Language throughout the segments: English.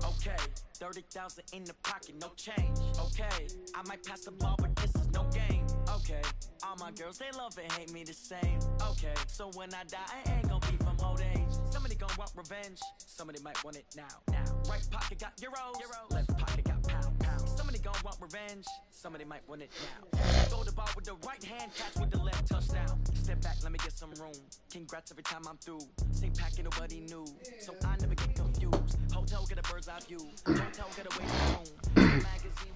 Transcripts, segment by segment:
Okay, 30,000 in the pocket, no change. Okay, I might pass the ball, but this is no game. Okay, all my girls, they love and hate me the same. Okay, so when I die, I ain't gonna be from old age. Somebody gonna want revenge, somebody might want it now. Right pocket got euros, left pocket got pound. Somebody gonna want revenge, somebody might want it now. Throw the ball with the right hand, catch with the left, touchdown. Step back, let me get some room. Congrats every time I'm through. Same packet, nobody knew, so I never get confused. Hotel get a bird's eye view, hotel get a waiting room. Magazine.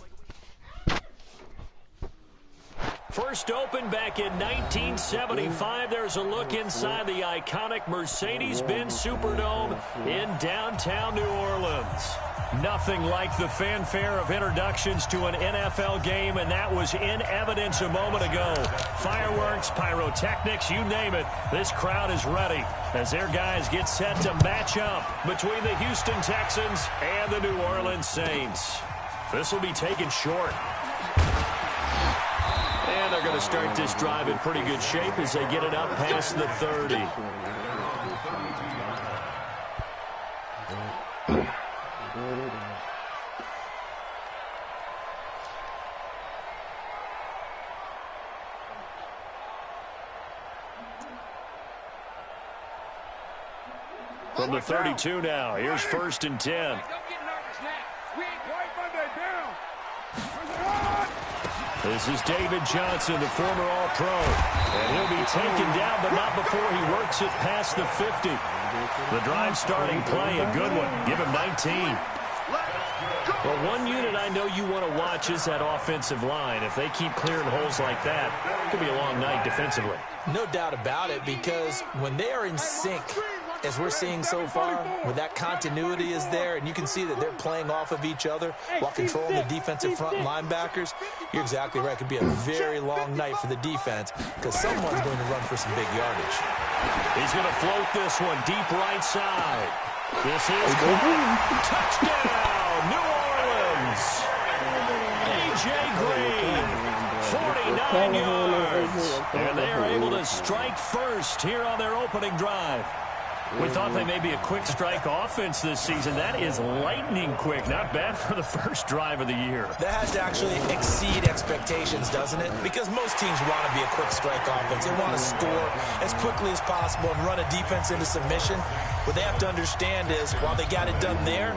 First opened back in 1975. There's a look inside the iconic Mercedes-Benz Superdome in downtown New Orleans. Nothing like the fanfare of introductions to an NFL game, and that was in evidence a moment ago. Fireworks, pyrotechnics, you name it. This crowd is ready as their guys get set to match up between the Houston Texans and the New Orleans Saints. This will be taken short. And they're going to start this drive in pretty good shape as they get it up past the 30. From the 32 now, here's 1st and 10. This is David Johnson, the former All-Pro. And he'll be taken down, but not before he works it past the 50. The drive starting play, a good one. Give him 19. Well, one unit I know you want to watch is that offensive line. If they keep clearing holes like that, it could be a long night defensively. No doubt about it, because when they are in sync, as we're seeing so far, when that continuity is there and you can see that they're playing off of each other while controlling the defensive front linebackers, you're exactly right. It could be a very long night for the defense because someone's going to run for some big yardage. He's going to float this one deep right side. This is touchdown, New Orleans. A.J. Green, 49 yards. And they are able to strike first here on their opening drive. We thought they may be a quick strike offense this season. That is lightning quick. Not bad for the first drive of the year. That has to actually exceed expectations, doesn't it? Because most teams want to be a quick strike offense. They want to score as quickly as possible and run a defense into submission. What they have to understand is, while they got it done there,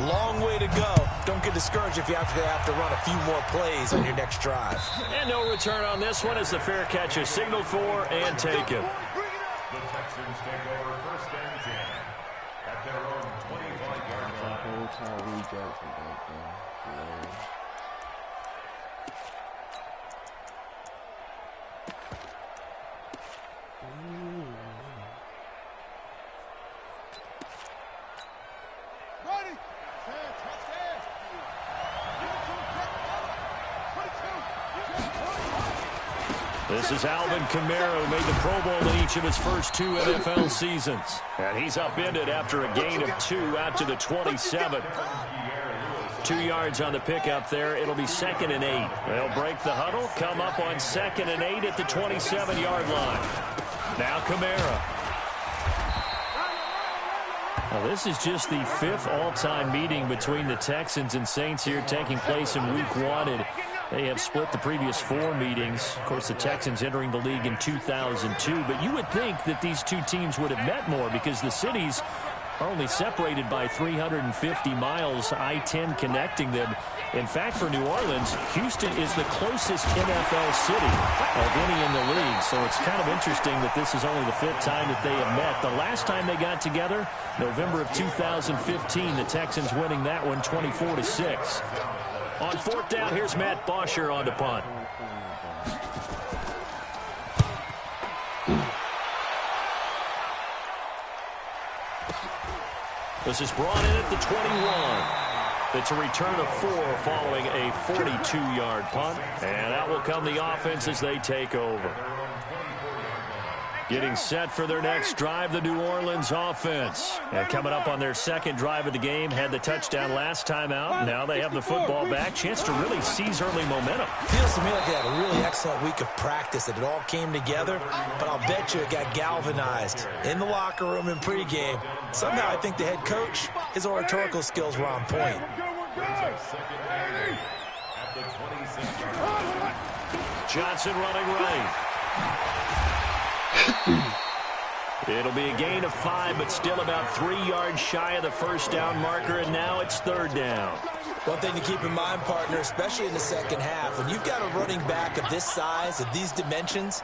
long way to go. Don't get discouraged if you have to run a few more plays on your next drive. And no return on this one as the fair catch is signaled for and taken. The Texans take over 1st and 10 at their own 25-yard line. This is Alvin Kamara, who made the Pro Bowl in each of his first 2 NFL seasons. And he's upended after a gain of 2 out to the 27. 2 yards on the pickup there. It'll be 2nd and 8. They'll break the huddle, come up on 2nd and 8 at the 27-yard line. Now Kamara. Now, this is just the 5th all-time meeting between the Texans and Saints here, taking place in Week 1. And they have split the previous 4 meetings. Of course, the Texans entering the league in 2002. But you would think that these two teams would have met more because the cities are only separated by 350 miles, I-10 connecting them. In fact, for New Orleans, Houston is the closest NFL city of any in the league. So it's kind of interesting that this is only the 5th time that they have met. The last time they got together, November of 2015, the Texans winning that one 24-6. On 4th down, here's Matt Bosher on the punt. This is brought in at the 21. It's a return of 4 following a 42-yard punt. And out will come the offense as they take over. Getting set for their next drive, the New Orleans offense. And coming up on their second drive of the game, had the touchdown last time out. Now they have the football back. Chance to really seize early momentum. Feels to me like they had a really excellent week of practice, that it all came together. But I'll bet you it got galvanized in the locker room in pregame. Somehow I think the head coach, his oratorical skills were on point. Johnson running right. It'll be a gain of 5, but still about 3 yards shy of the first down marker, and now it's third down. One thing to keep in mind, partner, especially in the second half, when you've got a running back of this size, of these dimensions,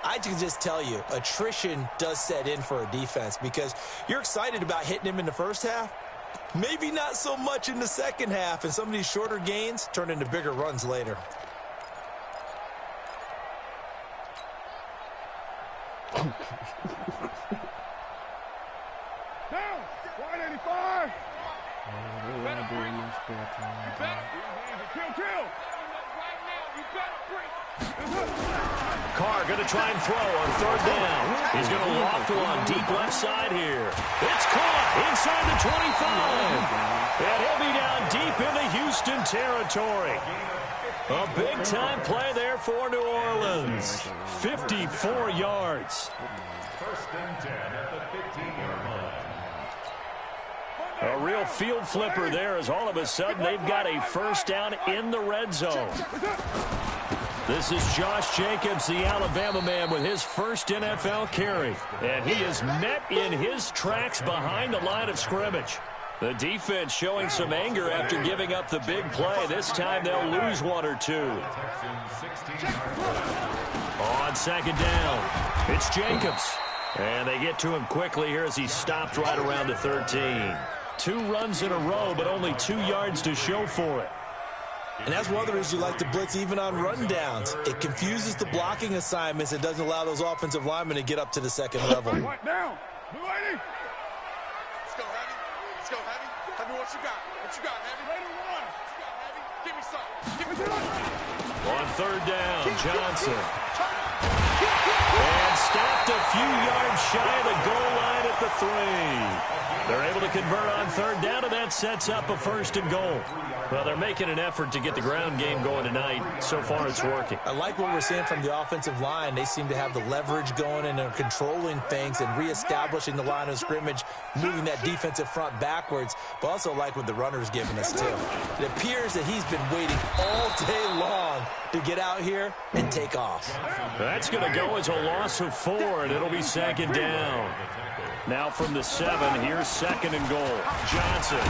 I can just tell you, attrition does set in for a defense, because you're excited about hitting him in the first half, maybe not so much in the second half, and some of these shorter gains turn into bigger runs later. Down, 185. Carr going to try and throw on third down. He's going to loft one deep left side here. It's caught inside the 25. And he'll be down deep in the Houston territory. A big-time play there for New Orleans. 54 yards. First and 10 at the 15-yard line. A real field flipper there, as all of a sudden they've got a first down in the red zone. This is Josh Jacobs, the Alabama man, with his first NFL carry. And he is met in his tracks behind the line of scrimmage. The defense showing some anger after giving up the big play. This time they'll lose 1 or 2. On second down, it's Jacobs. And they get to him quickly here as he stopped right around the 13. 2 runs in a row, but only 2 yards to show for it. And that's one of the reasons you like to blitz even on rundowns. It confuses the blocking assignments and doesn't allow those offensive linemen to get up to the second level. What down? Blue lady. Let's go, Heavy. Let's go, Heavy. Tell me what you got. What you got, Heavy? What you got, Heavy? Give me some. Give me some. On third down, Johnson. And stopped a few yards shy of the goal line at the 3. They're able to convert on third down, and that sets up a first and goal. Well, they're making an effort to get the ground game going tonight. So far, it's working. I like what we're seeing from the offensive line. They seem to have the leverage going, and they're controlling things and reestablishing the line of scrimmage, moving that defensive front backwards, but also like what the runner's giving us, too. It appears that he's been waiting all day long to get out here and take off. That's going to go as a loss of 4, and it'll be second down. Now from the 7, here's second and goal. Johnson.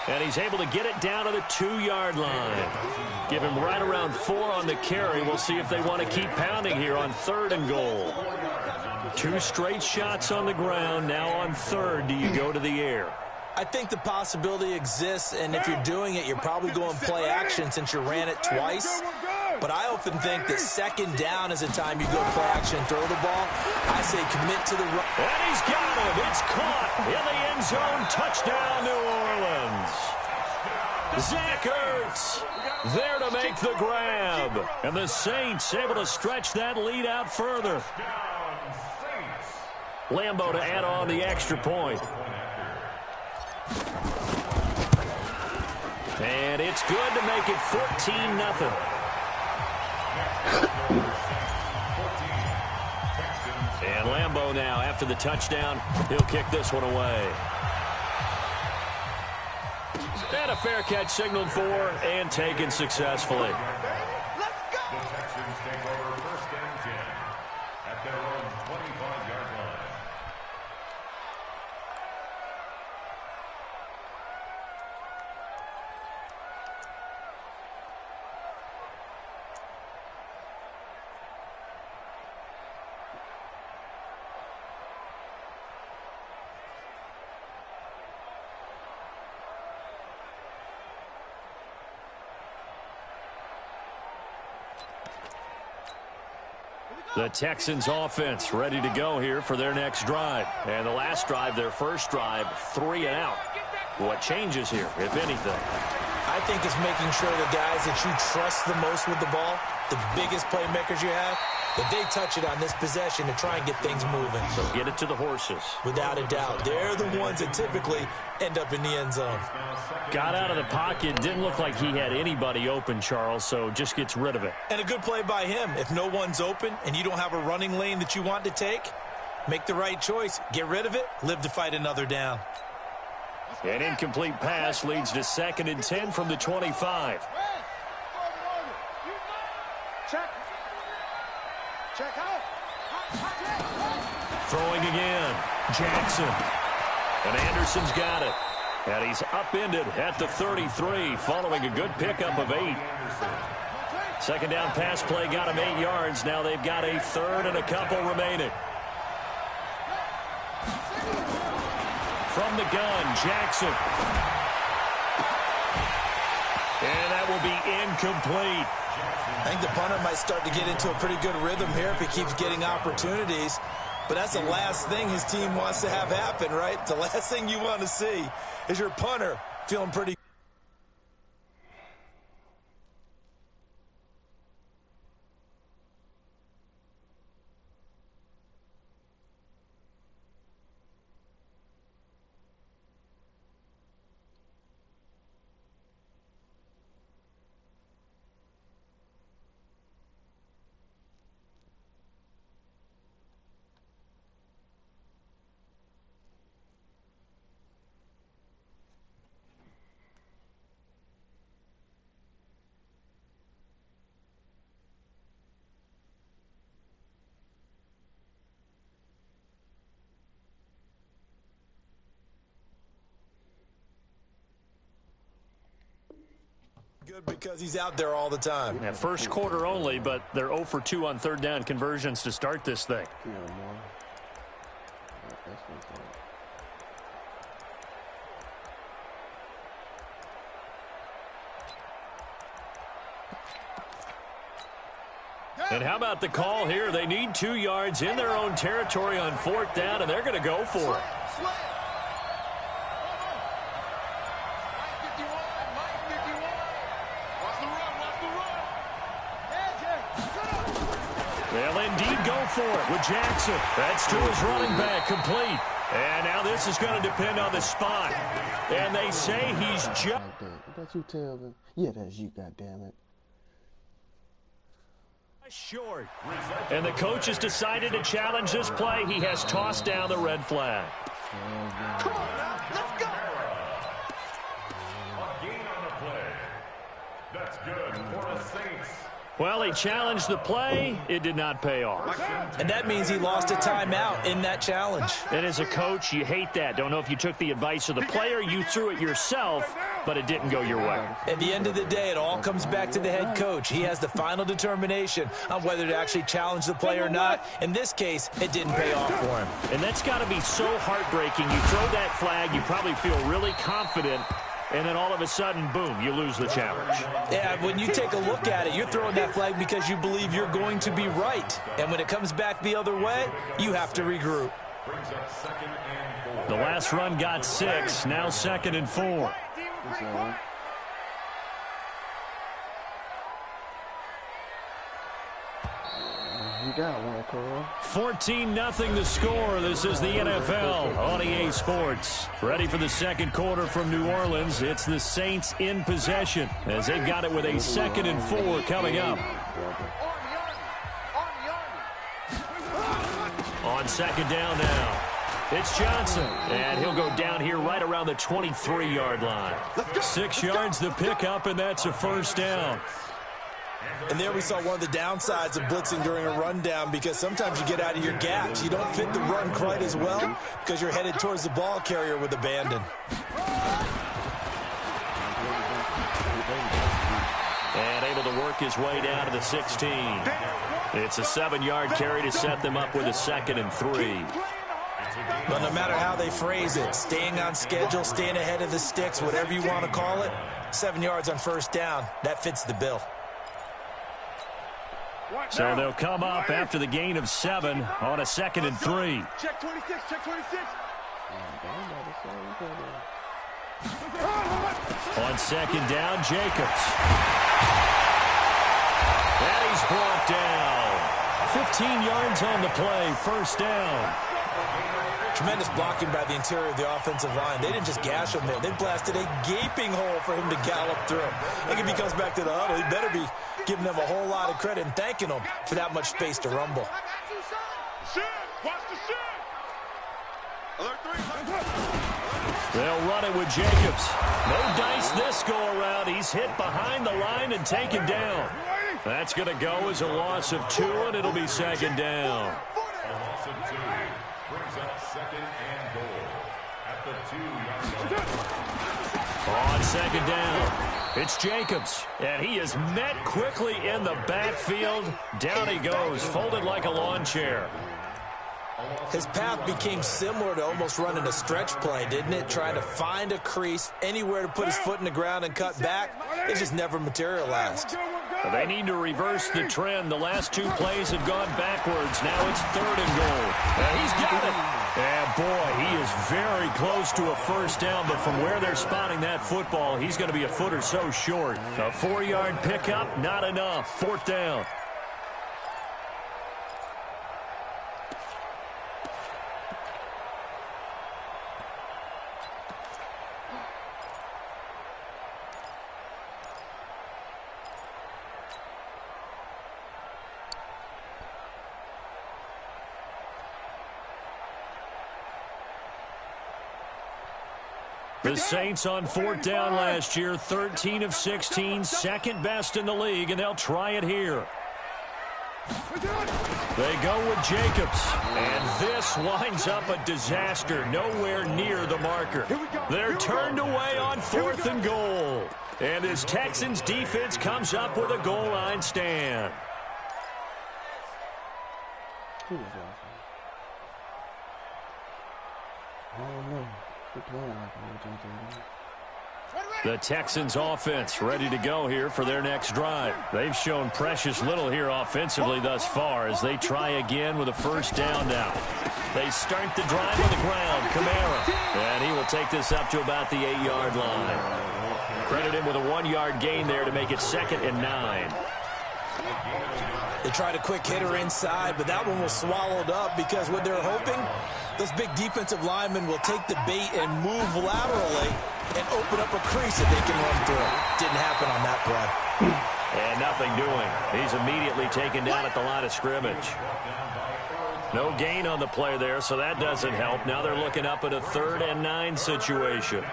And he's able to get it down to the 2-yard line. Give him right around 4 on the carry. We'll see if they want to keep pounding here on third and goal. 2 straight shots on the ground. Now on third, do you go to the air? I think the possibility exists, and if you're doing it, you're probably going play action since you ran it twice. But I often think that second down is the time you go play action and throw the ball. I say commit to the run. And he's got him. It's caught in the end zone. Touchdown, New Orleans. Zach Ertz there to make the grab. And the Saints able to stretch that lead out further. Lambeau to add on the extra point. And it's good to make it 14-0. And Lambeau now, after the touchdown, he'll kick this one away. And a fair catch signaled for and taken successfully. The Texans take over first and 10 at their own 25-yard line. The Texans offense ready to go here for their next drive. And the last drive, their first drive, 3 and out. What changes here, if anything? I think it's making sure the guys that you trust the most with the ball, the biggest playmakers you have, that they touch it on this possession to try and get things moving. So get it to the horses. Without a doubt. They're the ones that typically end up in the end zone. Got out of the pocket. Didn't look like he had anybody open, Charles, so just gets rid of it. And a good play by him. If no one's open and you don't have a running lane that you want to take, make the right choice. Get rid of it. Live to fight another down. An incomplete pass leads to 2nd and 10 from the 25. Check out. Throwing again. Jackson. And Anderson's got it. And he's upended at the 33 following a good pickup of 8. Second down pass play got him 8 yards. Now they've got a 3rd and a couple remaining. From the gun, Jackson. And that will be incomplete. I think the punter might start to get into a pretty good rhythm here if he keeps getting opportunities. But that's the last thing his team wants to have happen, right? The last thing you want to see is your punter feeling pretty. Good because he's out there all the time. Yeah, first quarter only, but they're 0 for 2 on 3rd down conversions to start this thing. And how about the call here? They need 2 yards in their own territory on 4th down, and they're going to go for it. They'll indeed go for it with Jackson. That's to his running back, complete. And now this is going to depend on the spot. And they say he's just... That's you, Telvin. Yeah, that's you, goddammit. Short. And the coach has decided to challenge this play. He has tossed down the red flag. Come on now, let's go. A gain on the play. That's good for the Saints. Well, he challenged the play. It did not pay off. And that means he lost a timeout in that challenge. And as a coach, you hate that. Don't know if you took the advice of the player, you threw it yourself, but it didn't go your way. At the end of the day, it all comes back to the head coach. He has the final determination on whether to actually challenge the play or not. In this case, it didn't pay off for him. And that's got to be so heartbreaking. You throw that flag, you probably feel really confident, and then all of a sudden, boom, you lose the challenge. Yeah, when you take a look at it, you're throwing that flag because you believe you're going to be right. And when it comes back the other way, you have to regroup. The last run got 6, now 2nd and 4. You got one, Carl. 14-0 the score. This is the NFL on EA Sports. Ready for the second quarter from New Orleans. It's the Saints in possession as they've got it with a 2nd and 4 coming up. On 2nd down now. It's Johnson, and he'll go down here right around the 23-yard line. 6 yards the pickup, and that's a 1st down. And there we saw one of the downsides of blitzing during a rundown, because sometimes you get out of your gaps. You don't fit the run quite as well because you're headed towards the ball carrier with abandon. And able to work his way down to the 16. It's a 7-yard carry to set them up with a 2nd and 3. But no matter how they phrase it, staying on schedule, staying ahead of the sticks, whatever you want to call it, 7 yards on 1st down, that fits the bill. So they'll come up after the gain of 7 on a 2nd and 3. Check 26, check 26. On second down, Jacobs. And he's brought down. 15 yards on the play, first down. Tremendous blocking by the interior of the offensive line. They didn't just gash him there. They blasted a gaping hole for him to gallop through. I think if he comes back to the huddle, he better be giving them a whole lot of credit and thanking them for that much space to rumble. Watch the shit. Alert 3. They'll run it with Jacobs. No dice this go-around. He's hit behind the line and taken down. That's going to go as a loss of 2, and it'll be second down. A loss of 2 brings up second and goal at the 2-yard line. On second down, it's Jacobs, and he is met quickly in the backfield. Down he goes, folded like a lawn chair. His path became similar to almost running a stretch play, didn't it? Trying to find a crease, anywhere to put his foot in the ground and cut back. It just never materialized. They need to reverse the trend. The last 2 plays have gone backwards. Now it's 3rd and goal. And he's got it. And boy, he is very close to a first down, but from where they're spotting that football, he's going to be a foot or so short. A 4-yard pickup, not enough. 4th down. The Saints on 4th down last year, 13 of 16, second best in the league, and they'll try it here. They go with Jacobs, and this winds up a disaster, nowhere near the marker. They're turned away on 4th and goal, and this Texans defense comes up with a goal line stand. The Texans offense ready to go here for their next drive. They've shown precious little here offensively thus far as they try again with a first down now. They start the drive on the ground. Kamara. And he will take this up to about the 8-yard line. Credit him with a 1-yard gain there to make it 2nd and 9. They tried a quick hitter inside, but that one was swallowed up because what they're hoping, those big defensive linemen will take the bait and move laterally and open up a crease that they can run through. Didn't happen on that play. And nothing doing. He's immediately taken down at the line of scrimmage. No gain on the play there, so that doesn't help. Now they're looking up at a 3rd and 9 situation.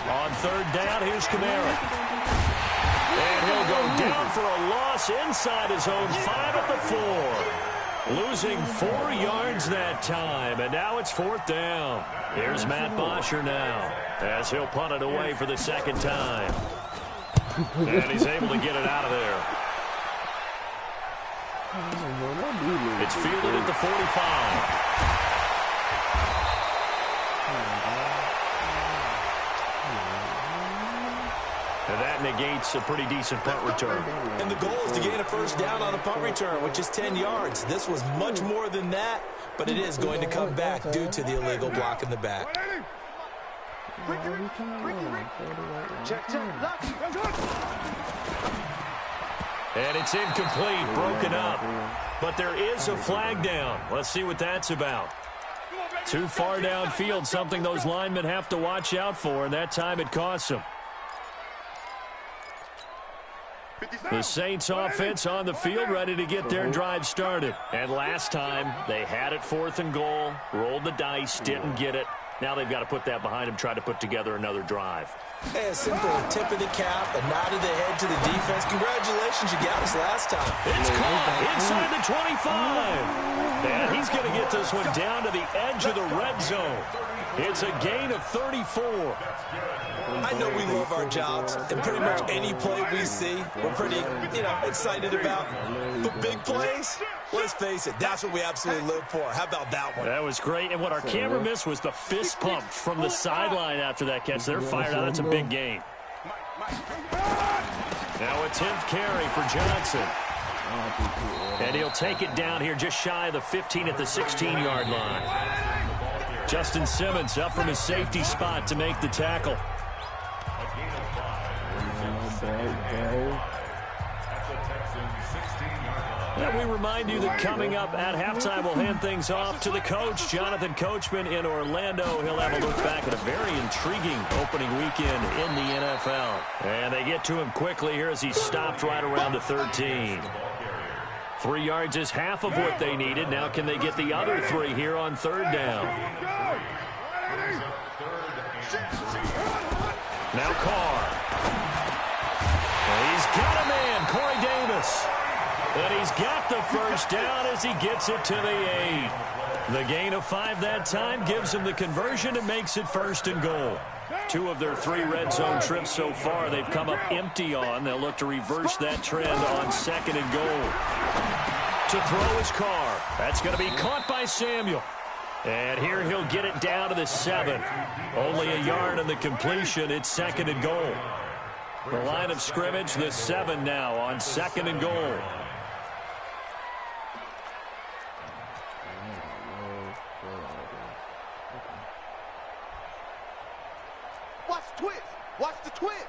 On 3rd down, here's Kamara. And he'll go down for a loss inside his own 5 at the 4. Losing 4 yards that time, and now it's 4th down. Here's Matt Bosher now, as he'll punt it away for the 2nd time. And he's able to get it out of there. It's fielded at the 45. And that negates a pretty decent punt return. And the goal is to gain a first down on a punt return, which is 10 yards. This was much more than that, but it is going to come back due to the illegal block in the back. And it's incomplete, broken up. But there is a flag down. Let's see what that's about. Too far downfield, something those linemen have to watch out for, and that time it costs them. The Saints offense on the field ready to get their drive started. And last time, they had it 4th and goal, rolled the dice, didn't get it. Now they've got to put that behind them, try to put together another drive. Hey, a simple tip of the cap, a nod of the head to the defense. Congratulations, you got us last time. It's caught inside the 25. And he's going to get this one down to the edge of the red zone. It's a gain of 34. I know we love our jobs, and pretty much any play we see, we're pretty, excited about. But big plays, let's face it, that's what we absolutely live for. How about that one? That was great, and what our camera missed was the fist pump from the sideline after that catch. They're fired out. That's a big gain. Now a 10th carry for Johnson. And he'll take it down here just shy of the 15 at the 16-yard line. Justin Simmons up from his safety spot to make the tackle. And we remind you that coming up at halftime, we'll hand things off to the coach, Jonathan Coachman in Orlando. He'll have a look back at a very intriguing opening weekend in the NFL. And they get to him quickly here as he stopped right around the 13. 3 yards is half of what they needed. Now can they get the other 3 here on 3rd down? Now Carr. He's got a man, Corey Davis. And he's got the first down as he gets it to the 8. The gain of 5 that time gives him the conversion and makes it 1st and goal. 2 of their 3 red zone trips so far they've come up empty on. They'll look to reverse that trend on 2nd and goal. To throw his Carr. That's going to be caught by Samuel. And here he'll get it down to the 7. Only a yard on the completion. It's 2nd and goal. The line of scrimmage, the 7 now on 2nd and goal. Watch the twist. Watch the twist.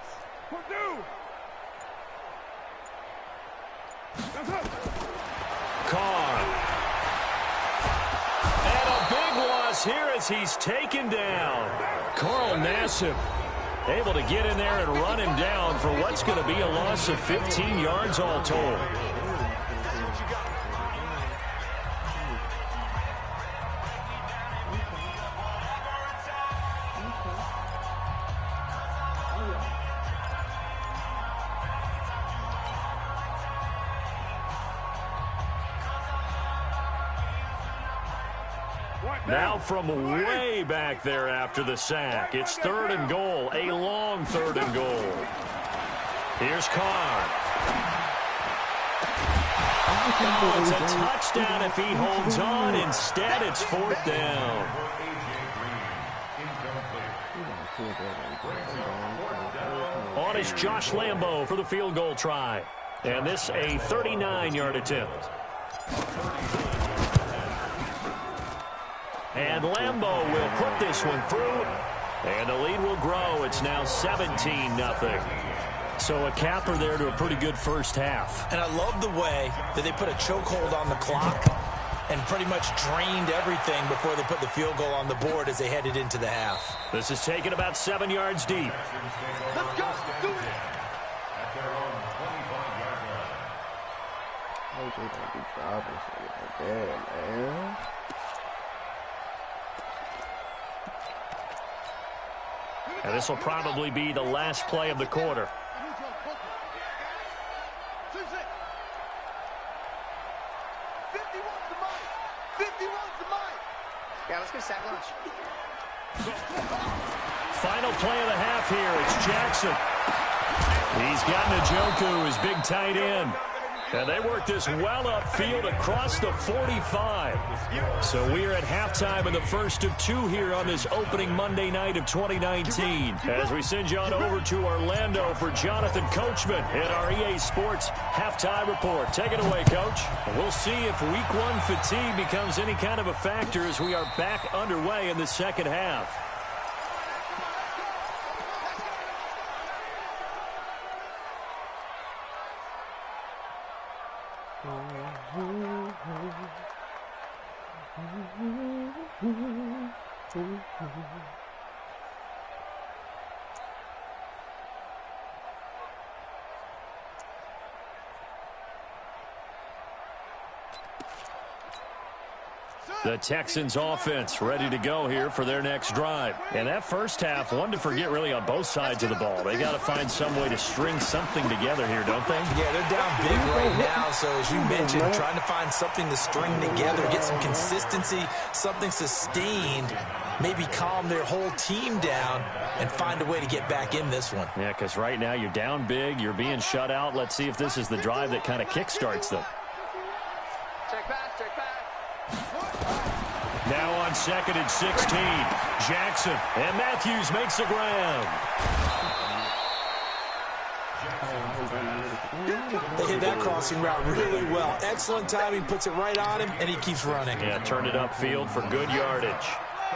Carr. And a big loss here as he's taken down. Carl Nassib able to get in there and run him down for what's going to be a loss of 15 yards all told. Now from way back there after the sack, it's 3rd and goal, a long 3rd and goal. Here's Carr. Oh, it's a touchdown if he holds on. Instead, it's 4th down. On is Josh Lambo for the field goal try. And this a 39-yard attempt. And Lambo will put this one through, and the lead will grow. It's now 17-0. So a capper there to a pretty good first half. And I love the way that they put a chokehold on the clock and pretty much drained everything before they put the field goal on the board as they headed into the half. This is taken about 7 yards deep. Let's go. Do it. At their own 25-yard line. And this will probably be the last play of the quarter. Yeah, let's get a sack lunch. Final play of the half here. It's Jackson. He's got Njoku, his big tight end. And they work this well upfield across the 45. So we are at halftime in the first of 2 here on this opening Monday night of 2019. As we send you on over to Orlando for Jonathan Coachman in our EA Sports halftime report. Take it away, Coach. And we'll see if week 1 fatigue becomes any kind of a factor as we are back underway in the second half. The Texans offense ready to go here for their next drive. And that first half, one to forget really on both sides of the ball. They got to find some way to string something together here, don't they? Yeah, they're down big right now. So as you mentioned, trying to find something to string together, get some consistency, something sustained, maybe calm their whole team down and find a way to get back in this one. Yeah, because right now you're down big, you're being shut out. Let's see if this is the drive that kind of kickstarts them. Check back, check back. Now on 2nd and 16, Jackson, and Matthews makes the ground. They hit that crossing route really well. Excellent timing, puts it right on him, and he keeps running. Yeah, turned it upfield for good yardage.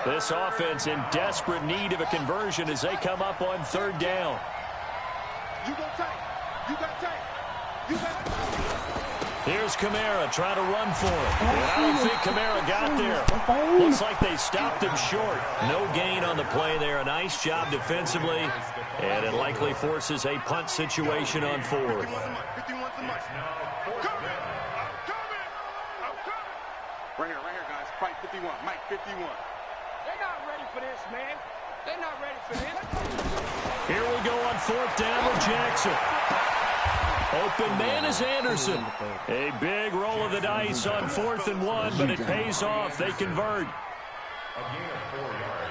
This offense in desperate need of a conversion as they come up on third down. You go tight. You got tight. You got tight. Here's Kamara trying to run for it. And I don't think Kamara got there. Looks like they stopped him short. No gain on the play there. A nice job defensively. And it likely forces a punt situation on fourth. 51's the much. Right here, guys. Fight 51. Mike, 51. They're not ready for this, man. They're not ready for this. Here we go on fourth down with Jackson. Open man is Anderson. A big roll of the dice on 4th and 1, but it pays off. They convert.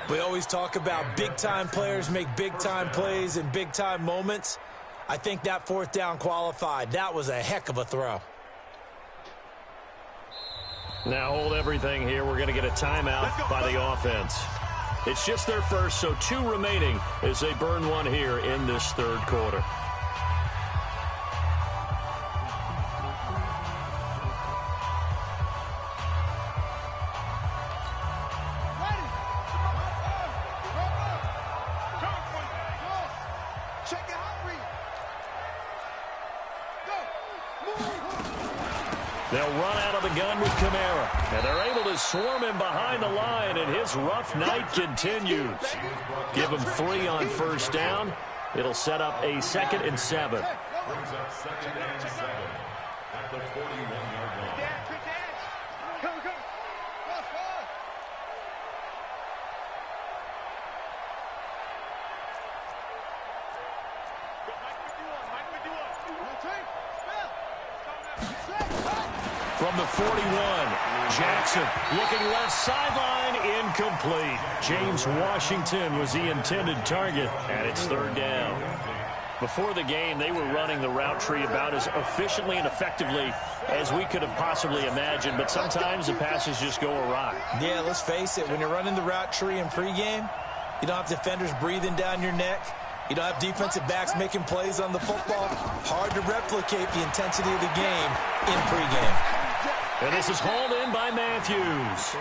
We always talk about big-time players make big-time plays in big-time moments. I think that fourth down qualified. That was a heck of a throw. Now hold everything here. We're going to get a timeout by the offense. It's just their first, so 2 remaining as they burn one here in this third quarter. They'll run out of the gun with Kamara. And they're able to swarm him behind the line, and his rough night continues. Give him 3 on first down. It'll set up a 2nd and 7. Brings up 2nd and 7 at the 41-yard line. From the 41, Jackson looking left sideline, incomplete. James Washington was the intended target, and it's third down. Before the game, they were running the route tree about as efficiently and effectively as we could have possibly imagined, but sometimes the passes just go awry. Yeah, let's face it, when you're running the route tree in pregame, you don't have defenders breathing down your neck. You don't have defensive backs making plays on the football. Hard to replicate the intensity of the game in pregame. And this is hauled in by Matthews.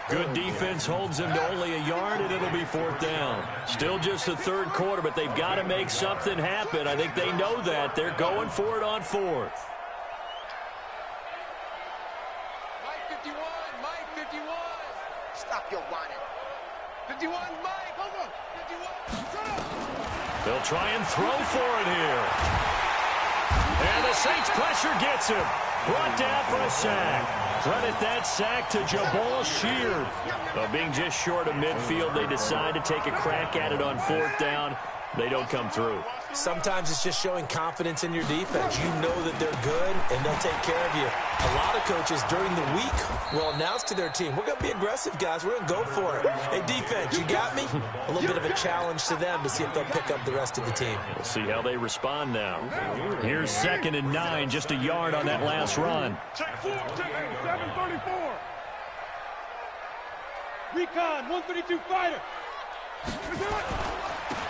Good defense holds him to only a yard, and it'll be 4th down. Still just the third quarter, but they've got to make something happen. I think they know that. They're going for it on 4th. Mike 51, Mike 51. Stop your whining. 51, Mike. Hold on. 51. Shut up. They'll try and throw for it here. And the Saints pressure gets him. Brought down for a sack. Credit that sack to Jabal Sheard. Being just short of midfield, they decide to take a crack at it on 4th down. They don't come through. Sometimes it's just showing confidence in your defense. You know that they're good, and they'll take care of you. A lot of coaches during the week will announce to their team, we're going to be aggressive, guys. We're going to go for it. Hey, defense, you got me? A little bit of a challenge to them to see if they'll pick up the rest of the team. We'll see how they respond now. Here's 2nd and 9, just a yard on that last run. Check 734. Recon, 132 fighter.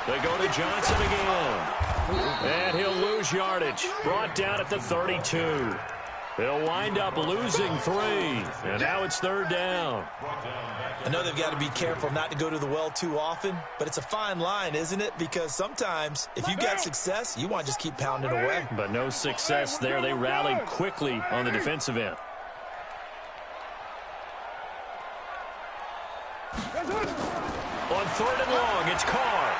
They go to Johnson again. And he'll lose yardage. Brought down at the 32. They'll wind up losing 3. And now it's 3rd down. I know they've got to be careful not to go to the well too often, but it's a fine line, isn't it? Because sometimes if you got success, you want to just keep pounding away. But no success there. They rallied quickly on the defensive end. On 3rd and long, it's Carr.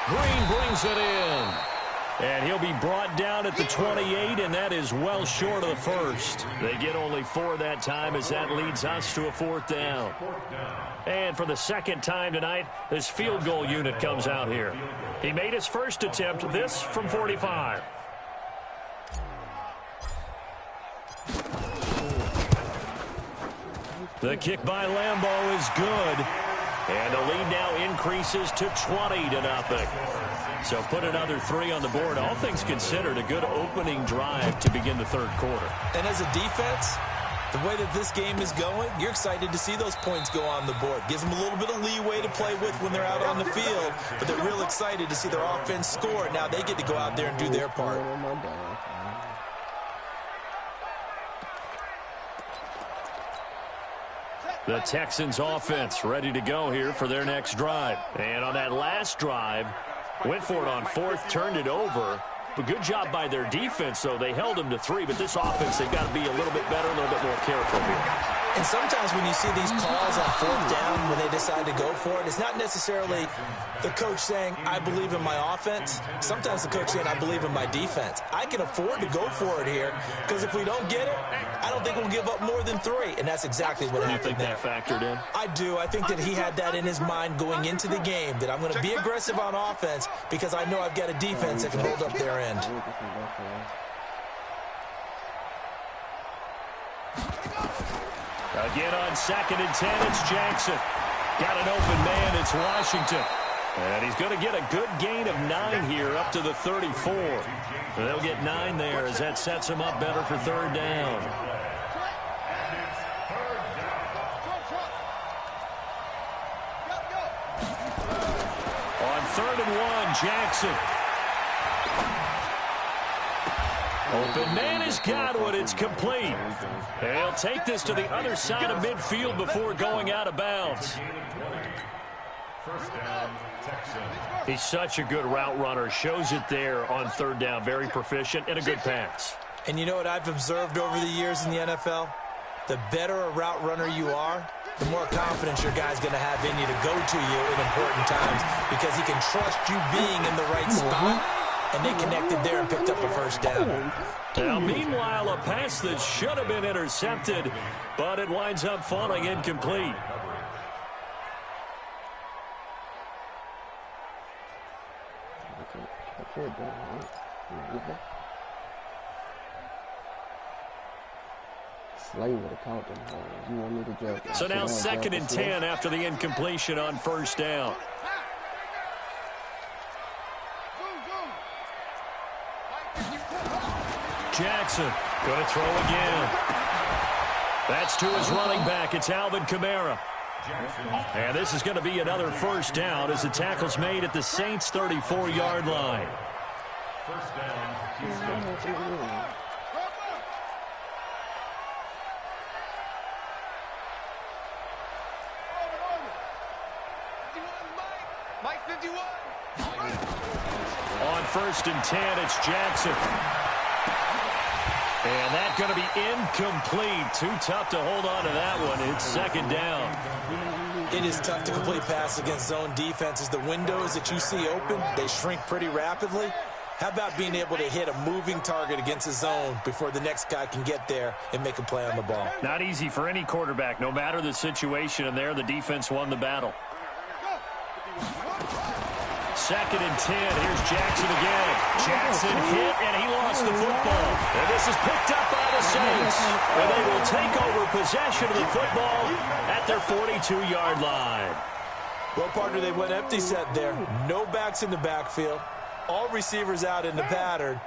Green brings it in. And he'll be brought down at the 28, and that is well short of the first. They get only 4 that time as that leads us to a 4th down. And for the second time tonight, this field goal unit comes out here. He made his first attempt, this from 45. The kick by Lambeau is good. And the lead now increases to 20-0. So put another 3 on the board. All things considered, a good opening drive to begin the third quarter. And as a defense, The way that this game is going, you're excited to see those points go on the board. Gives them a little bit of leeway to play with when they're out on the field, but they're real excited to see their offense score. Now they get to go out there and do their part. The Texans offense ready to go here for their next drive. And on that last drive, went for it on fourth, turned it over. But good job by their defense, though. They held them to 3, but this offense, they've got to be a little bit better, a little bit more careful here. And sometimes when you see these calls on fourth down, when they decide to go for it, it's not necessarily the coach saying, I believe in my offense. Sometimes the coach saying, I believe in my defense. I can afford to go for it here, because if we don't get it, I don't think we'll give up more than 3. And that's exactly what happened there. Do you think that factored in? I do. I think that he had that in his mind going into the game, that I'm going to be aggressive on offense because I know I've got a defense that can hold up their end. Again on 2nd and 10, it's Jackson. Got an open man, it's Washington. And he's going to get a good gain of 9 here up to the 34. They'll get 9 there as that sets him up better for 3rd down. On 3rd and 1, Jackson. Open man has got one. It's complete. He'll take this to the other side of midfield before going out of bounds. First down, Texans. He's such a good route runner. Shows it there on 3rd down. Very proficient and a good pass. And you know what I've observed over the years in the NFL? The better a route runner you are, the more confidence your guy's going to have in you to go to you in important times because he can trust you being in the right spot. And they connected there and picked up a first down. Now, meanwhile, a pass that should have been intercepted, but it winds up falling incomplete. So now 2nd and 10 after the incompletion on 1st down. Jackson going to throw again. That's to his running back. It's Alvin Kamara. And this is going to be another first down as the tackle's made at the Saints' 34-yard line. First down, Houston. Mike 51. On 1st and 10, it's Jackson. And that's going to be incomplete. Too tough to hold on to that one. It's 2nd down. It is tough to complete pass against zone defenses. The windows that you see open, they shrink pretty rapidly. How about being able to hit a moving target against a zone before the next guy can get there and make a play on the ball? Not easy for any quarterback, no matter the situation. And there, the defense won the battle. 2nd and 10. Here's Jackson again. Jackson hit, and he lost the football. And this is picked up by the Saints. And they will take over possession of the football at their 42-yard line. Well, partner, they went empty set there. No backs in the backfield. All receivers out in the pattern.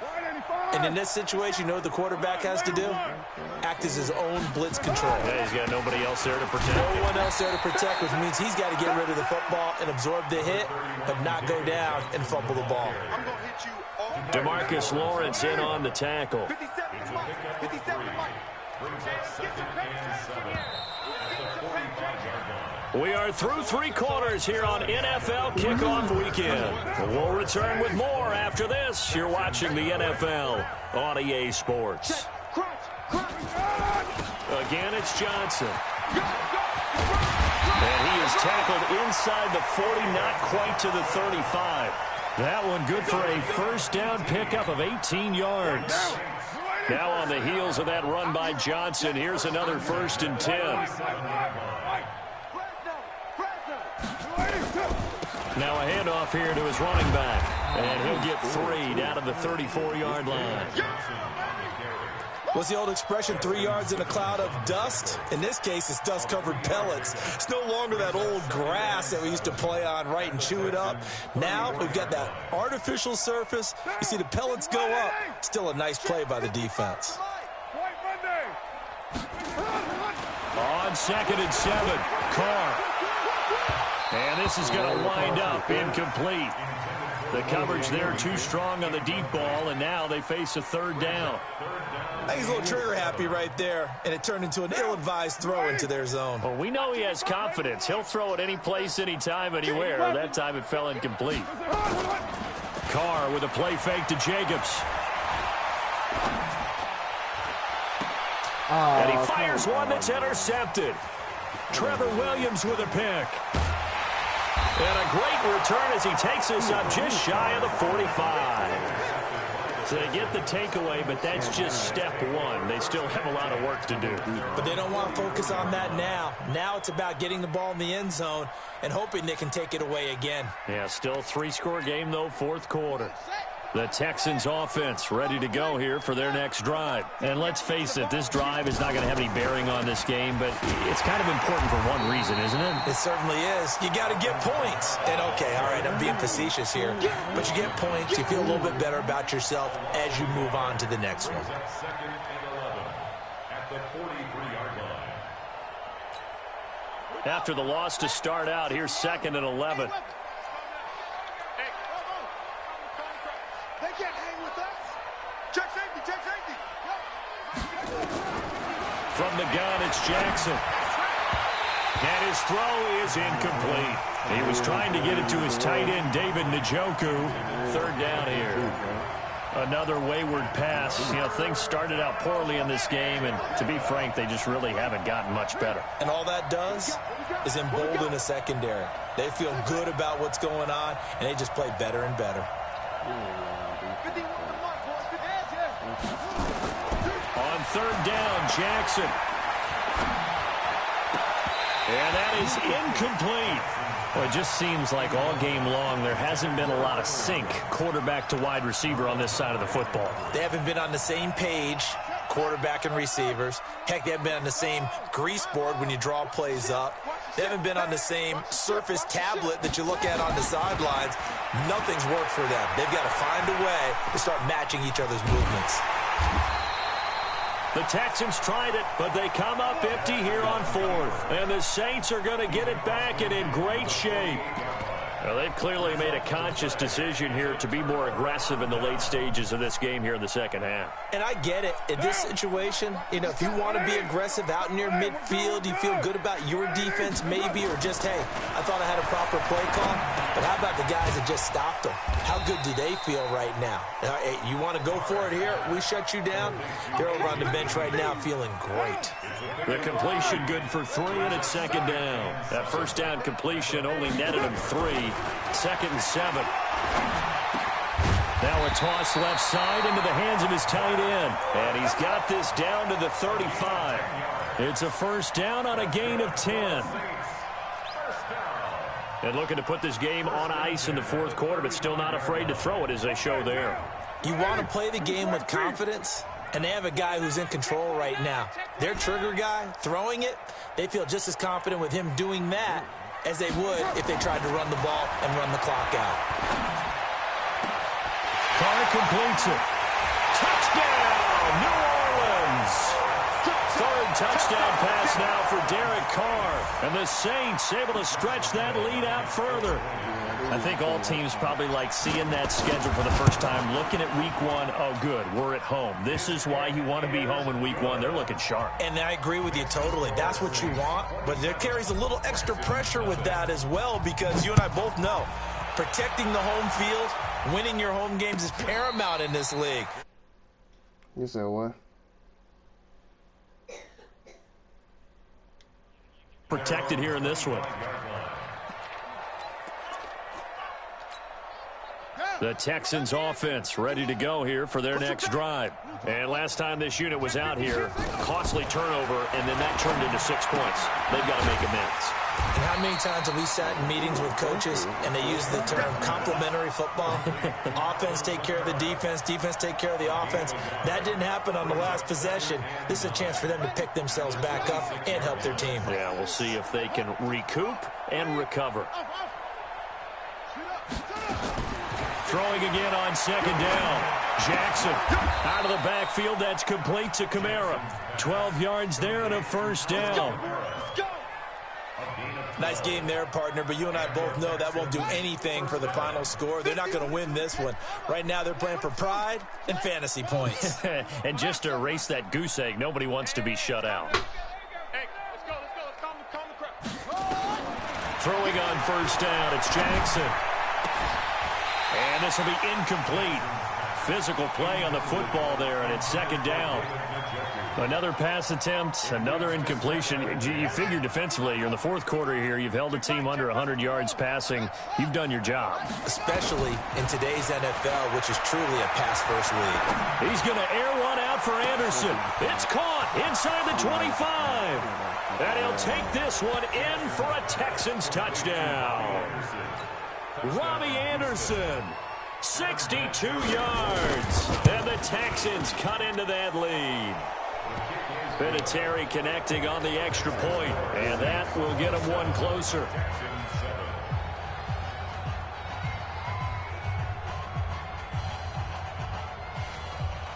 And in this situation, you know what the quarterback has to do? Act as his own blitz control. Yeah, he's got nobody else there to protect. No one else there to protect, which means he's got to get rid of the football and absorb the hit, but not go down and fumble the ball. I'm going to hit you all. DeMarcus Lawrence in on the tackle. 57 Mike. 57 Mike. Brings up 2nd and 7 at the 45-yard line. We are through 3 quarters here on NFL Kickoff Weekend. We'll return with more after this. You're watching the NFL on EA Sports. Again, it's Johnson. And he is tackled inside the 40, not quite to the 35. That one good for a first down pickup of 18 yards. Now on the heels of that run by Johnson, here's another 1st and 10. Now a handoff here to his running back. And he'll get 3 down to the 34-yard line. What's the old expression, 3 yards in a cloud of dust? In this case, it's dust-covered pellets. It's no longer that old grass that we used to play on, right, and chew it up. Now we've got that artificial surface. You see the pellets go up. Still a nice play by the defense. on 2nd and 7. Carr. And this is going to wind up incomplete. The coverage there too strong on the deep ball, and now they face a 3rd down. I think he's a little trigger happy right there, and it turned into an ill-advised throw into their zone. Well, we know he has confidence. He'll throw it any place, anytime, anywhere. That time it fell incomplete. Carr with a play fake to Jacobs. And he fires one that's intercepted. Trevor Williams with a pick. And a great return as he takes us up just shy of the 45. So they get the takeaway, but that's just step one. They still have a lot of work to do. But they don't want to focus on that now. Now it's about getting the ball in the end zone and hoping they can take it away again. Yeah, still a 3-score game, though, 4th quarter. The Texans offense ready to go here for their next drive. And let's face it, this drive is not going to have any bearing on this game, but it's kind of important for one reason, isn't it? It certainly is. You got to get points. And, okay, all right, I'm being facetious here. But you get points, you feel a little bit better about yourself as you move on to the next one. 2nd and 11 at the 43-yard line. After the loss to start out, here's 2nd and 11. They can't hang with us. Check safety, check safety. From the gun, it's Jackson. And his throw is incomplete. He was trying to get it to his tight end, David Njoku. 3rd down here. Another wayward pass. You know, things started out poorly in this game, and to be frank, they just really haven't gotten much better. And all that does is embolden a secondary. They feel good about what's going on, and they just play better and better. On 3rd down, Jackson. And that is incomplete. Well, it just seems like all game long there hasn't been a lot of sync quarterback to wide receiver on this side of the football. They haven't been on the same page, quarterback and receivers. Heck, they haven't been on the same grease board when you draw plays up. They haven't been on the same surface tablet that you look at on the sidelines. Nothing's worked for them. They've got to find a way to start matching each other's movements. The Texans tried it, but they come up empty here on 4th. And the Saints are going to get it back and in great shape. Well, they've clearly made a conscious decision here to be more aggressive in the late stages of this game here in the second half. And I get it. In this situation, you know, if you want to be aggressive out near midfield, you feel good about your defense maybe, or just, hey, I thought I had a proper play call. But how about the guys that just stopped them? How good do they feel right now? Hey, you want to go for it here? We shut you down? They're over on the bench right now feeling great. The completion good for 3, and it's 2nd down. That 1st down completion only netted him 3. 2nd and 7. Now a toss left side into the hands of his tight end. And he's got this down to the 35. It's a 1st down on a gain of 10. And looking to put this game on ice in the 4th quarter, but still not afraid to throw it as they show there. You want to play the game with confidence, and they have a guy who's in control right now. Their trigger guy, throwing it, they feel just as confident with him doing that as they would if they tried to run the ball and run the clock out. Carr completes it. Touchdown, New Orleans! 3rd touchdown pass now for Derek Carr. And the Saints able to stretch that lead out further. I think all teams probably like seeing that schedule for the first time, looking at week 1. Oh, good, we're at home. This is why you want to be home in week 1. They're looking sharp. And I agree with you totally. That's what you want. But there carries a little extra pressure with that as well, because you and I both know protecting the home field, winning your home games is paramount in this league. You said what? Protected here in this one. The Texans offense ready to go here for their next drive. And last time this unit was out here, costly turnover, and then that turned into 6 points. They've got to make amends. And how many times have we sat in meetings with coaches and they use the term complementary football? Offense take care of the defense, defense take care of the offense. That didn't happen on the last possession. This is a chance for them to pick themselves back up and help their team. Yeah, we'll see if they can recoup and recover. Throwing again on 2nd down. Jackson out of the backfield. That's complete to Kamara. 12 yards there and a 1st down. Nice game there, partner, but you and I both know that won't do anything for the final score. They're not going to win this one. Right now, they're playing for pride and fantasy points. And just to erase that goose egg, nobody wants to be shut out. Hey, let's go. Let's calm the crowd. Throwing on first down, it's Jackson. And this will be incomplete. Physical play on the football there, and it's second down. Another pass attempt, another incompletion. You figure defensively, you're in the fourth quarter here. You've held a team under 100 yards passing. You've done your job. Especially in today's NFL, which is truly a pass-first league. He's going to air one out for Anderson. It's caught inside the 25. And he'll take this one in for a Texans touchdown. Robbie Anderson, 62 yards. And the Texans cut into that lead. Vinatieri connecting on the extra point, and that will get him one closer.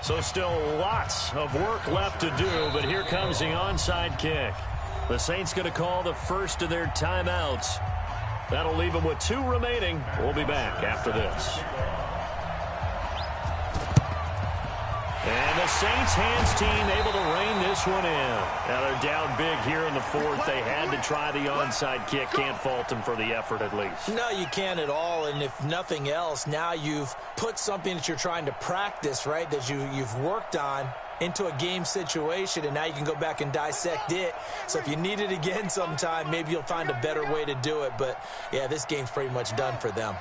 So still lots of work left to do, but here comes the onside kick. The Saints going to call the first of their timeouts. That'll leave them with 2 remaining. We'll be back after this. And the Saints hands team able to rein this one in. Now they're down big here in the fourth. They had to try the onside kick. Can't fault them for the effort at least. No, you can't at all. And if nothing else, now you've put something that you're trying to practice, right, that you've worked on into a game situation, and now you can go back and dissect it. So if you need it again sometime, maybe you'll find a better way to do it. But, yeah, this game's pretty much done for them.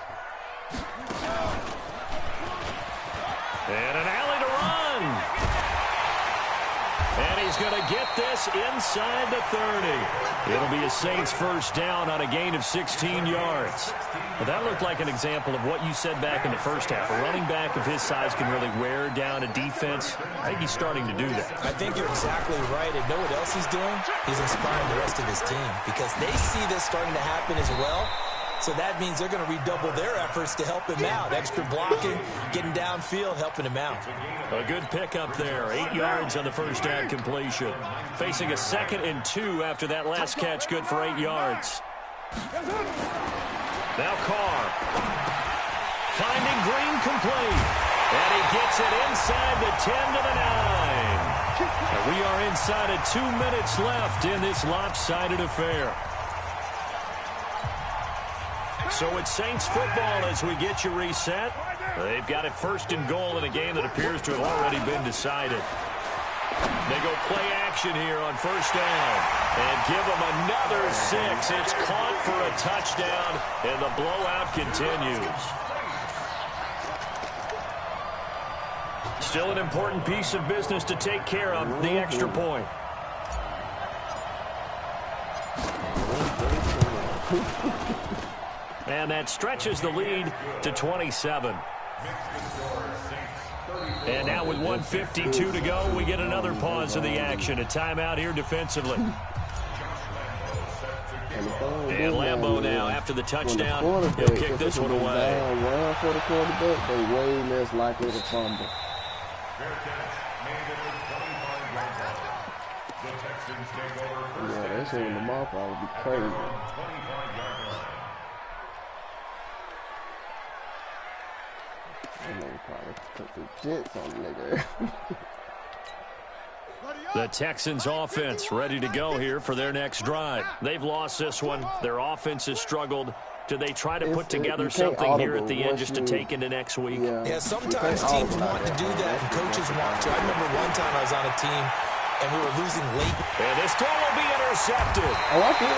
And an alley to run. And he's going to get this inside the 30. It'll be a Saints first down on a gain of 16 yards. Well, that looked like an example of what you said back in the first half. A running back of his size can really wear down a defense. I think he's starting to do that. I think you're exactly right. And know what else he's doing? He's inspiring the rest of his team because they see this starting to happen as well. So that means they're going to redouble their efforts to help him out. Extra blocking, getting downfield, helping him out. A good pickup there. 8 yards on the first down completion. Facing a 2nd and 2 after that last catch, good for 8 yards. Now Carr. Finding Green complete. And he gets it inside the 10 to the 9. And we are inside of 2 minutes left in this lopsided affair. So it's Saints football as we get you reset. They've got it 1st and goal in a game that appears to have already been decided. They go play action here on first down. And give them another 6. It's caught for a touchdown, and the blowout continues. Still an important piece of business to take care of, the extra point. And that stretches the lead to 27. And now with 1:52 to go, we get another pause of the action. A timeout here defensively. And Lambeau now, after the touchdown, he'll kick this one away. For the quarterback, they're way less likely to fumble. Yeah, that's hitting them off. I would be crazy. Probably put the Jets on the nigga. The Texans offense ready to go here for their next drive. They've lost this one. Their offense has struggled. Do they try to put together something here at the end just to take into next week? Yeah, sometimes teams want to do that and coaches want to. I remember one time I was on a team and we were losing late. And this throw will be intercepted. Oh, I feel you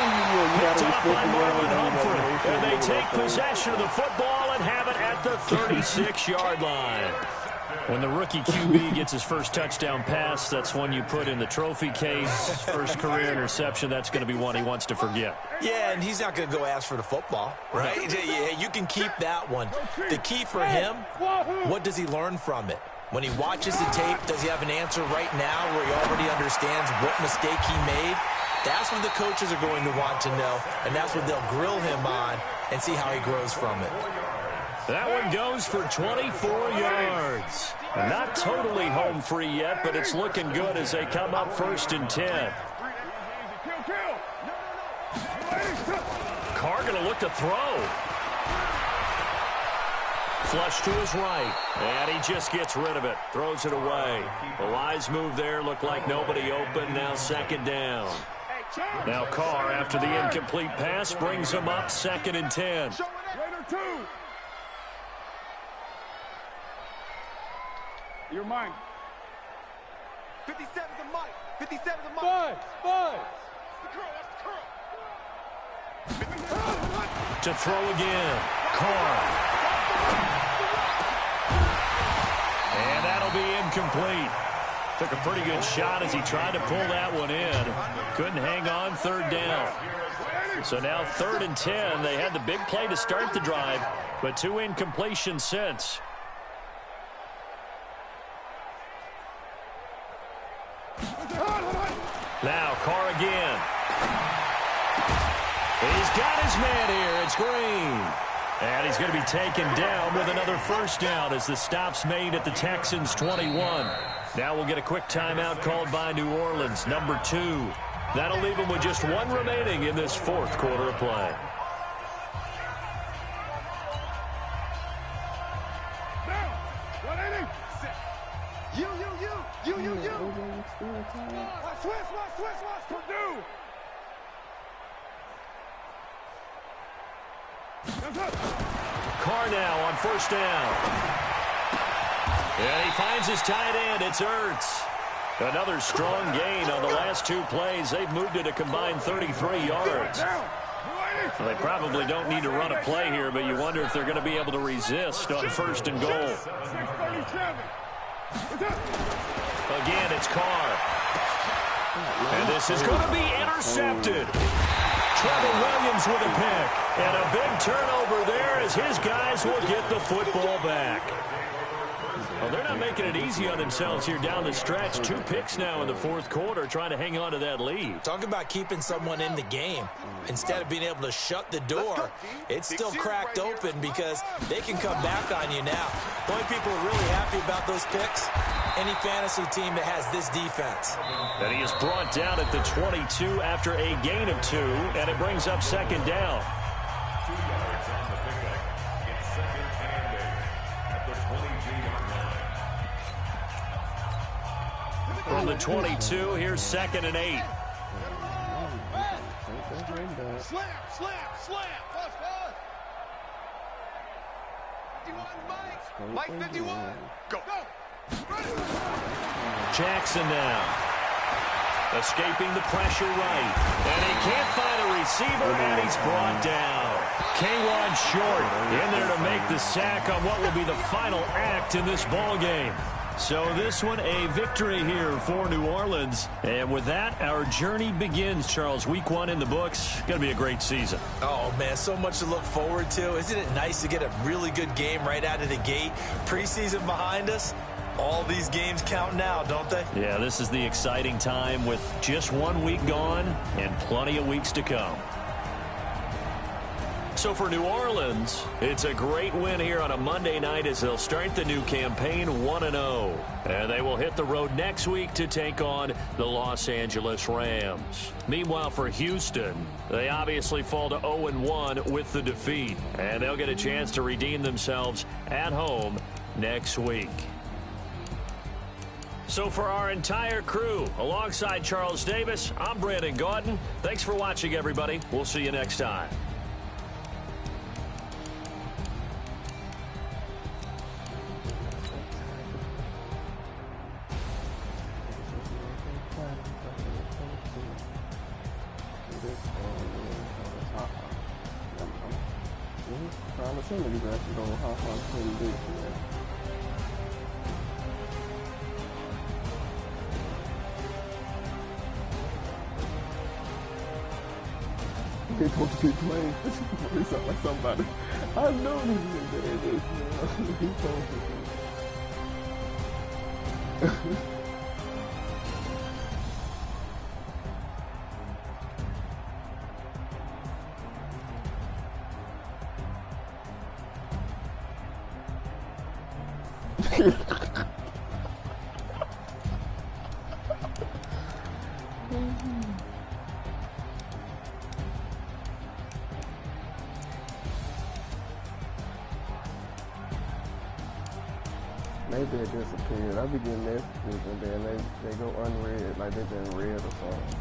got to respect the Marlon Humphrey. And they take possession of the football and have it at the 36-yard line. When the rookie QB gets his first touchdown pass, that's one you put in the trophy case. First career interception, that's going to be one he wants to forget. Yeah, and he's not going to go ask for the football, right? You can keep that one. The key for him, what does he learn from it? When he watches the tape, does he have an answer right now where he already understands what mistake he made? That's what the coaches are going to want to know, and that's what they'll grill him on and see how he grows from it. That one goes for 24 yards. Not totally home free yet, but it's looking good as they come up 1st and 10. look to throw. Flush to his right, and he just gets rid of it. Throws it away. The wise move there. Looked like nobody open. Now 2nd down. Now Carr, after the incomplete pass, brings him up 2nd and 10. You're mine. 57 the mic. 57 the mic. Five. To throw again. Carr. And that'll be incomplete. Took a pretty good shot as he tried to pull that one in. Couldn't hang on. 3rd down. So now 3rd and 10. They had the big play to start the drive, but 2 incompletions since. Now Carr again. He's got his man here. It's Green. And he's going to be taken down with another 1st down as the stop's made at the Texans' 21. Now we'll get a quick timeout called by New Orleans, number 2. That'll leave them with just 1 remaining in this 4th quarter of play. Carr now on 1st down. And he finds his tight end. It's Ertz. Another strong gain on the last 2 plays. They've moved it a combined 33 yards. Well, they probably don't need to run a play here, but you wonder if they're going to be able to resist on 1st and goal. Again, it's Carr. And this is going to be intercepted. Trevor Williams with a pick. And a big turnover there as his guys will get the football back. Well, they're not making it easy on themselves here down the stretch. 2 picks now in the 4th quarter, trying to hang on to that lead. Talk about keeping someone in the game. Instead of being able to shut the door, it's still cracked open because they can come back on you now. The only people who are really happy about those picks, any fantasy team that has this defense. And he is brought down at the 22 after a gain of 2, and it brings up 2nd down. 2 yards on the pickup. It's 2nd and 8 at the 22-yard line. From the 22, here's 2nd and 8. Slam. Pause. 51, Mike. Mike 51. Go. Jackson now. Escaping the pressure right. And he can't find a receiver, and he's brought down. K-Rod short in there to make the sack on what will be the final act in this ball game. So this one a victory here for New Orleans. And with that, our journey begins, Charles. Week 1 in the books. Going to be a great season. Oh, man, so much to look forward to. Isn't it nice to get a really good game right out of the gate? Preseason behind us. All these games count now, don't they? Yeah, this is the exciting time with just 1 week gone and plenty of weeks to come. So for New Orleans, it's a great win here on a Monday night as they'll start the new campaign 1-0. And they will hit the road next week to take on the Los Angeles Rams. Meanwhile, for Houston, they obviously fall to 0-1 with the defeat. And they'll get a chance to redeem themselves at home next week. So for our entire crew, alongside Charles Davis, I'm Brandon Gaudin. Thanks for watching, everybody. We'll see you next time. They supposed to be playing. They sound like somebody. I know these niggas. He's supposed to. they been disappeared. I be getting messages and then they go unread, like they been read or something.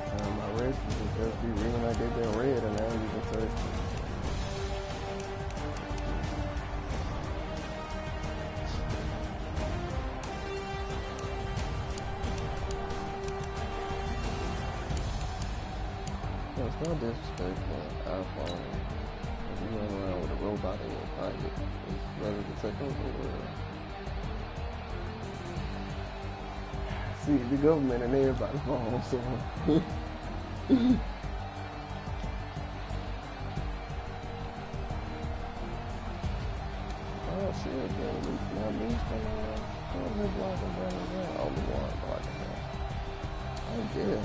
Sometimes my messages just be reading like they been read and I ain't even touched it. It's not disrespectful iPhone. If you run around with a robot in your pocket, it's ready to take over the world. See, the government and everybody's phone, so. Oh shit, man, now these things, oh, they're blocking down the ground. Only one blocking down. Oh, yeah.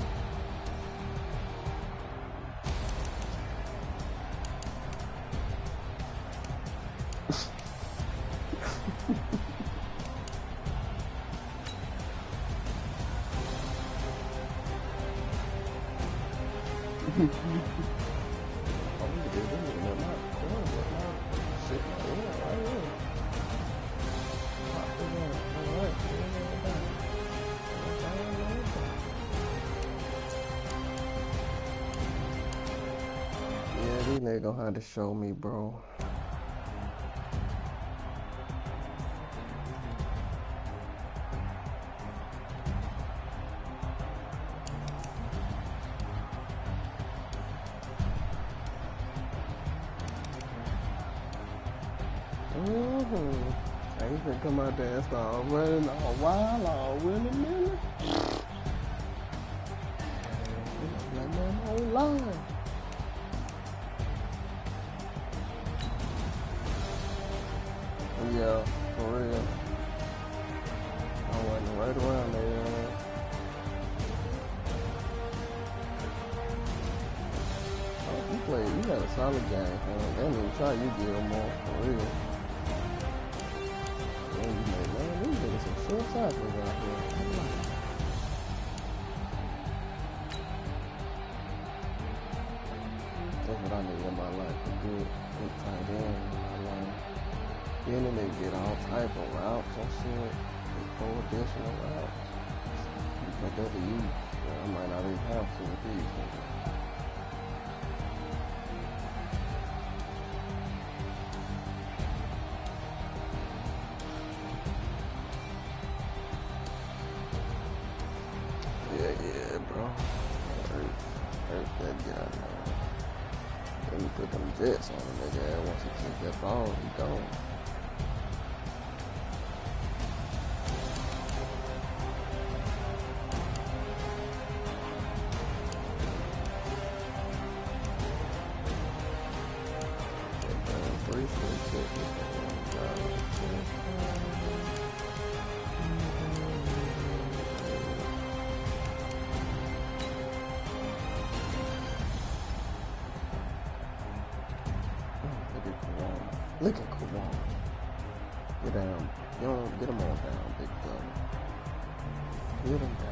They're gonna have to show me, bro. I ain't finna come out there and start running all wild, all willy-nilly. Like my whole life. Yeah, for real. I went right around there. Oh, you got a solid game, man. They didn't even try you get them more, for real. Man, you like, man, these niggas some short cycles out here. That's what I need in my life, a good tight end in my life. Then they get all type of routes and shit, 4 additional routes. But they're the use. I might not even have to with these. Yeah, bro. Hurt that guy, man. Let me put them jets on him, nigga. Once he takes that ball, he gone. Look at Kawhi. Get down. Get him on down, big brother. Get him down.